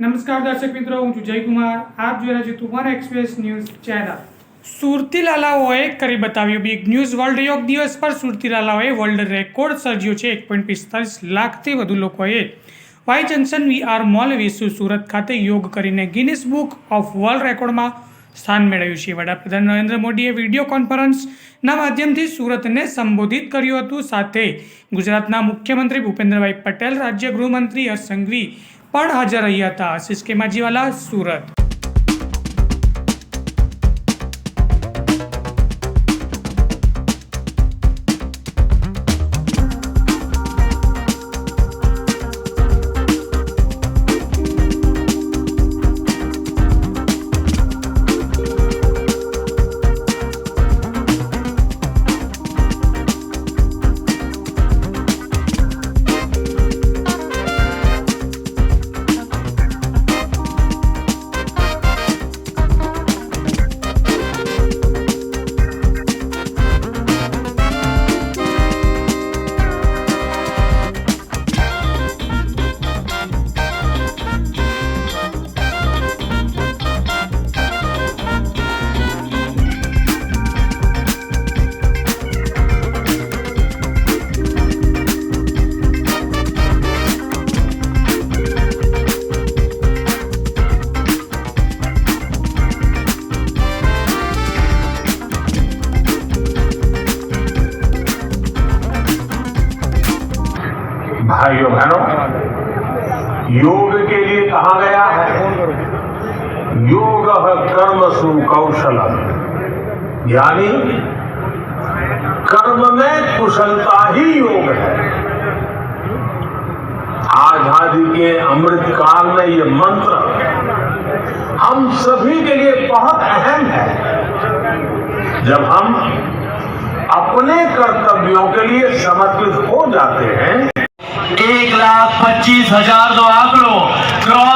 નમસ્કાર દર્શક મિત્રો, હું છું જયકુમાર. આપ જોઈ રહ્યા છો તુફાન એક્સપ્રેસ ન્યૂઝ ચેનલ. સુરતી લાલાઓએ કરી બતાવ્યું બિગ ન્યૂઝ. વર્લ્ડ યોગ દિવસ પર સુરતી લાલાઓએ વર્લ્ડ રેકોર્ડ સર્જ્યો છે. 1.45 લાખથી વધુ લોકોએ વાય જંકશન વીઆર મોલ વિસુ સુરત ખાતે યોગ કરીને ગિનિસ બુક ઓફ વર્લ્ડ રેકોર્ડમાં સ્થાન મેળવ્યું છે. વડાપ્રધાન નરેન્દ્ર મોદીએ વિડીયો કોન્ફરન્સના માધ્યમથી સુરતને સંબોધિત કર્યું હતું. સાથે ગુજરાતના મુખ્યમંત્રી ભૂપેન્દ્રભાઈ પટેલ, રાજ્ય ગૃહમંત્રી હર્ષ સંઘવી પણ હાજર રહ્યા હતા. આશિષ કેમાજીવાલા, સુરત. भाइयों बहनों, योग के लिए कहा गया है योग कर्मसु कौशलम, यानी कर्म में कुशलता ही योग है. आजादी के अमृत काल में ये मंत्र हम सभी के लिए बहुत अहम है. जब हम अपने कर्तव्यों के लिए समर्पित हो जाते हैं, 1,25,000 तो आंकड़ो क्रॉस